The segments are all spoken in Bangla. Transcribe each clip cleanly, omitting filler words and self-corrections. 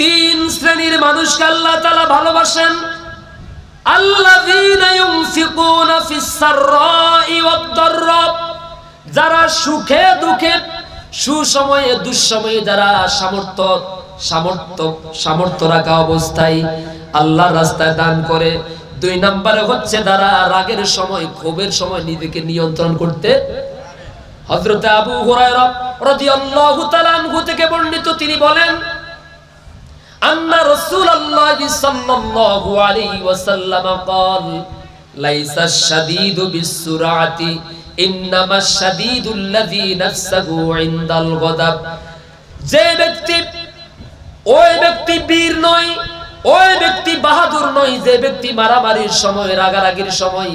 তিন শ্রেণীর মানুষকে আল্লাহ তাআলা ভালোবাসেন। আল্লাযীনা ইউনফিকুনা ফিস সাররাই ওয়াদ দাররা, যারা সুখে দুঃখে, সুসময়ে দুঃসময়ে যারা সামর্থ্য রাখা অবস্থায় আল্লাহর রাস্তায় দান করে। দুই নম্বরে হচ্ছে যারা রাগের সময়, ক্ষোভের সময় নিজেকে নিয়ন্ত্রণ করতে। হযরত আবু হুরায়রা রাদিয়াল্লাহু তাআলা আনহু থেকে বর্ণিত, তিনি বলেন, আন্না রাসূলুল্লাহ সাল্লাল্লাহু আলাইহি ওয়াসাল্লাম قال ليس الشديد بالسرعة انما الشديد الذي نفسه عند الغضب। যে ব্যক্তি, ওই ব্যক্তি বীর নয়, ওই ব্যক্তি বাহাদুর নয় যে ব্যক্তি মারামারির সময়, রাগারাগির সময়,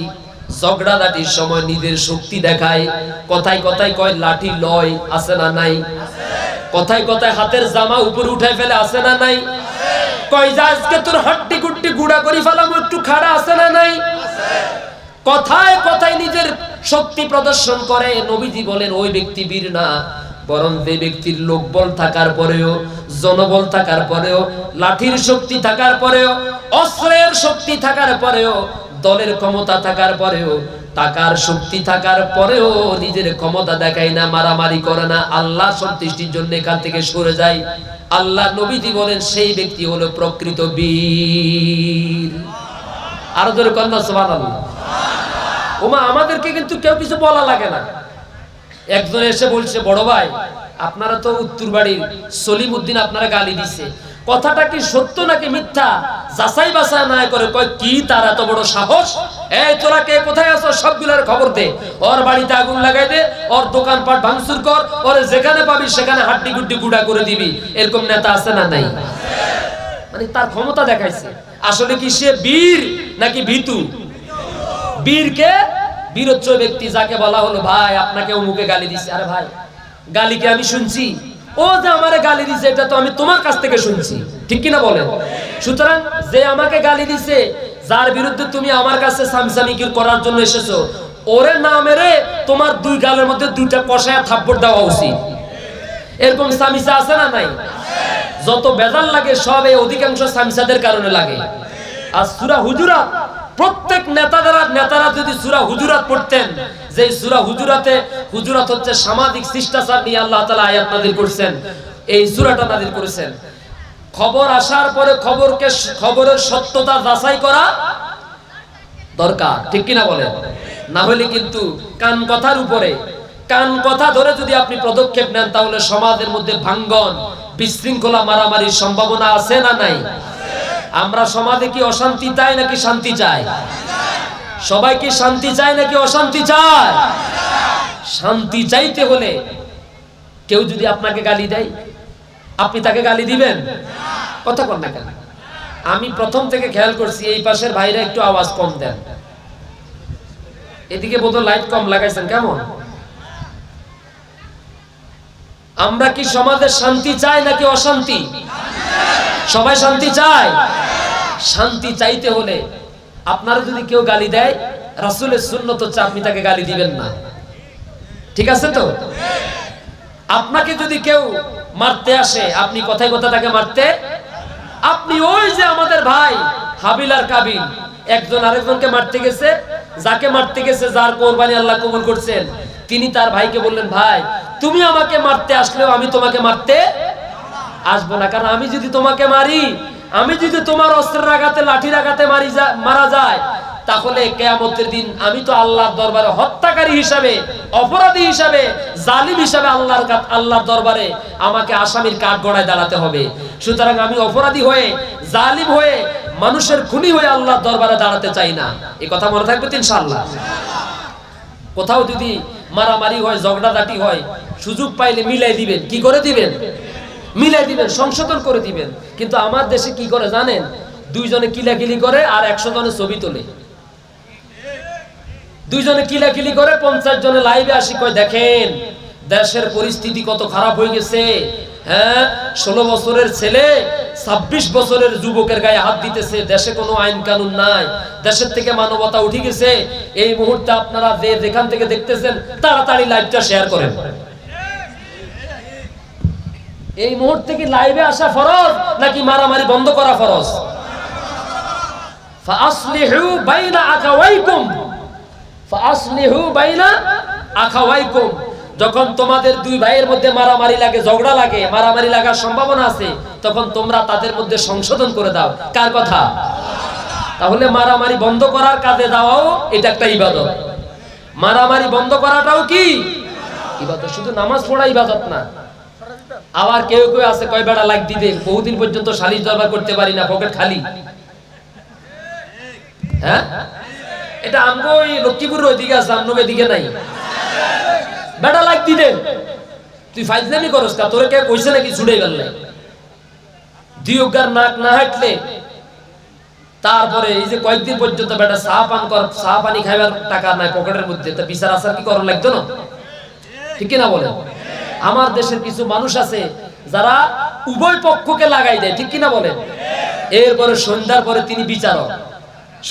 ঝগড়াঝাটির সময় নিজের শক্তি দেখায়। কথায় কথায় কয় লাঠি লয়, আছে না নাই? কথায় কথায় হাতের জামা উপরে উঠায় ফেলে, আছে না নাই? কয় যে আজকে তোর হাড্ডি কুট্টি গুড়া করে ফেলাম, একটু খাড়া, আছে না নাই? কথায় কথায় নিজের শক্তি প্রদর্শন করে। নবীজি বলেন ওই ব্যক্তি বীর না, বরং যে ব্যক্তির লোকবল থাকার পরেও, জনবল থাকার পরেও, লাঠির শক্তি থাকার পরেও, অস্ত্রের শক্তি থাকার পরেও, দলের ক্ষমতা থাকার পরেও, টাকার শক্তি থাকার পরেও নিজের ক্ষমতা দেখায় না, মারামারি করে না, আল্লাহ সন্তুষ্টির জন্য এখান থেকে সরে যায়। আল্লাহ নবীজি বলেন সেই ব্যক্তি হলো প্রকৃত বীর। আরো জোরে কন্যা সুবহানাল্লাহ। ওমা, আমাদেরকে কিন্তু কেউ কিছু বলা লাগে না। একজন এসে বলছে, বড় ভাই আপনারা তো উত্তর বাড়ির সলিম উদ্দিন আপনারা গালি দিছে, কথাটা কি সত্য নাকি মিথ্যা যাচাই বাছাই না করে কয় কি তার এত বড় সাহস, এই তোরা কে কোথায় আছো সবগুলোর খবর দে, ওর বাড়িতে আগুন লাগাই দে, ওর দোকানপাট ভাঙচুর কর, ওরে যেখানে পাবি সেখানে হাড্ডি গুড্ডি গুড়া করে দিবি। এরকম নেতা আছে না নাই? মানে তার ক্ষমতা দেখাইছে। আসলে কি সে বীর নাকি ভীতু? বীরকে, বীর হচ্ছে ওই ব্যক্তি যাকে বলা হলো ভাই আপনাকে অমুকে গালি দিছে। আরে ভাই, গালিকে আমি শুনছি, ও যে আমারে গালি দিছে এটা তো আমি তোমার কাছ থেকে শুনছি, ঠিক কিনা বলেন? সুতরাং যে আমাকে গালি দিছে, যার বিরুদ্ধে তুমি আমার কাছে সামসামিকি করার জন্য এসেছো, ওরে না মেরে তোমার দুই গালের মধ্যে দুইটা কষায়া থাপ্পড় দেওয়া উচিত। এরকম সামিসা আছে না নাই? যত বেজাল লাগে সব এই অধিকাংশ সামিসাদের কারণে লাগে। আর সূরা হুজুরাত, প্রত্যেক নেতারা যদি সূরা হুজুরাত পড়তেন, যে সূরা হুজুরাতে, হুজুরাত হচ্ছে সামাজিক শিষ্টাচার নিয়ে আল্লাহ তাআলা আয়াত নাযিল করেছেন, এই সূরাটা নাযিল করেছেন। খবর আসার পরে খবরের সত্যতা যাচাই করা দরকার, ঠিক কিনা বলেন? না হলে কিন্তু কান কথার উপরে, কান কথা ধরে যদি আপনি পদক্ষেপ নেন, তাহলে সমাজের মধ্যে ভাঙ্গন, বিশৃঙ্খলা, মারামারির সম্ভাবনা আছে না নাই? আমরা সমাজে কি অশান্তি চাই নাকি শান্তি চাই? সবাই কি শান্তি চায় নাকি অশান্তি চায়? শান্তি চাইতে হলে কেউ যদি আপনাকে গালি দেয়, আপনি তাকে গালি দিবেন? কথা কন না কেন? আমি প্রথম থেকে খেয়াল করছি এই পাশের ভাইরা একটু আওয়াজ কম দেন। এদিকে বোধহয় লাইট কম লাগাইছেন, কেমন? আমরা কি সমাজে শান্তি চাই নাকি অশান্তি? সবাই শান্তি চায়। শান্তি চাইতে হলে আপনারা যদি কেউ গালি দেয়, রাসূলের সুন্নাত হচ্ছে আপনি তাকে গালি দিবেন না, ঠিক আছে তো? আপনাকে যদি কেউ মারতে আসে, আপনি কথায় কথা তাকে মারতে, আপনি ওই যে আমাদের ভাই হাবিল আর কাবিল, একজন আরেকজনকে মারতে গেছে, যাকে মারতে গেছে, যার কোরবানি আল্লাহ কবুল করছেন, তিনি তার ভাইকে বললেন, ভাই তুমি আমাকে মারতে আসলেও আমি তোমাকে মারতে আসবো না, কারণ আমি যদি তোমাকে মারি, আমি যদি তোমার অস্ত্রের আঘাতে, লাঠির আঘাতে মারা যায়, তাহলে কিয়ামতের দিন আমি তো আল্লাহর দরবারে হত্যাকারী হিসাবে, অপরাধী হিসাবে, জালিম হিসাবে আল্লাহর দরবারে আমাকে আসামির কাঠগড়ায় দাঁড়াতে হবে। সুতরাং আমি অপরাধী হয়ে, জালিম হয়ে, মানুষের খুনি হয়ে আল্লাহর দরবারে দাঁড়াতে চাই না। এই কথা মনে থাকবে তো ইনশাআল্লাহ। কোথাও যদি মারামারি হয়, ঝগড়াঝাটি হয়, সুযোগ পাইলে মিলাই দিবেন। কি করে দিবেন? মিলাই দিবেন, সংশোধন করে দিবেন। কিন্তু আমার দেশে কি করে জানেন? দুইজনে কিলাকিলি করে আর 100 জনের ছবি তোলে। দুইজনে কিলাকিলি করে 50 জনে লাইভে আসি, কয় দেখেন দেশের পরিস্থিতি কত খারাপ হয়ে গেছে। হ্যাঁ, 16 বছরের ছেলে 26 বছরের যুবকের গায়ে হাত দিতেছে, দেশে কোনো আইন কানুন নাই, দেশের থেকে মানবতা উঠে গেছে। এই মুহূর্তে আপনারা যে যেখান থেকে দেখতেছেন, তাড়াতাড়ি লাইভটা শেয়ার করেন। এই মুহূর্তে কি লাইভে আসা ফরজ নাকি মারামারি বন্ধ করা ফরজ? ফাসলিহু বাইনা আখাওয়াইকুম, ফাসলিহু বাইনা আখাওয়াইকুম। যখন তোমাদের দুই ভাইয়ের মধ্যে মারামারি লাগে, ঝগড়া লাগে, মারামারি লাগার সম্ভাবনা আছে, তখন তোমরা তাদের মধ্যে সংশোধন করে দাও। কার কথা? তাহলে মারামারি বন্ধ করার কাজে যাওয়াও এটা একটা ইবাদত। মারামারি বন্ধ করাটাও কি ইবাদত? শুধু নামাজ পড়া ইবাদত না। আবার কেউ কেউ আছে কয় বেড়া লাগ দিতে বহুদিন পর্যন্ত সালিশ দরবার করতে পারি না, পকেট খালি। হ্যাঁ, এটা আমগো ওই লক্ষ্মীপুরের ওইদিকে আছে, আমগো এদিকে নাই। বেড়া লাগ দিতে তুই ফাইজলামি করস কা? তোরে কে কইছে নাকি ছুড়ে গেল? দিওগার নাক না হাঁটলে তারপরে এই যে কয়েকদিন পর্যন্ত বেটা চা পান কর, চা পানি খাইবার টাকা নাই পকেটের মধ্যে, তা বিচার আসার কি করার লাগতো না? ঠিক না বলেন? আমার দেশের কিছু মানুষ আছে যারা উভয় পক্ষকে লাগাই দেয়, ঠিক কিনা বলেন? এরপরে সন্ধ্যার পরে তিনি বিচারক,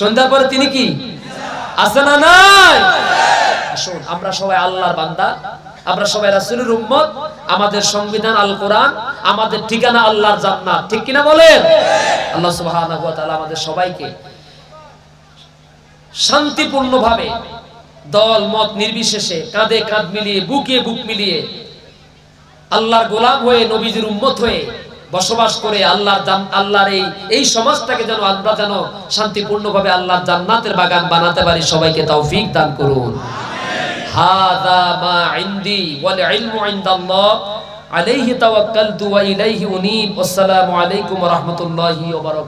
সন্ধ্যার পরে তিনি কি আছে না নাই? আসুন, আমরা সবাই আল্লাহর বান্দা, আমরা সবাই রাসূলের উম্মত, আমাদের সংবিধান আল কোরআন, আমাদের ঠিকানা আল্লাহর জান্নাত, ঠিক কিনা বলেন? আল্লাহ সুবহানাহু ওয়া তাআলা আমাদের সবাইকে শান্তিপূর্ণভাবে দল মত নির্বিশেষে কাঁধে কাঁধ মিলিয়ে বুকে বুক মিলিয়ে আল্লাহর গোলাম হয়ে নবীজির উম্মত হয়ে বসবাস করে আল্লাহর এই সমাজটাকে যেন আমরা যেন শান্তিপূর্ণভাবে আল্লাহর জান্নাতের বাগান বানাতে পারি। সবাইকে তৌফিক দান করুন। হাযা মা ইনদি ওয়াল ইলমু ইনদাল্লাহ আলাইহি তাওয়াক্কালতু ওয়া ইলাইহি উনীব। আসসালামু আলাইকুম ওয়া রাহমাতুল্লাহি ওয়া বারাকাতুহু।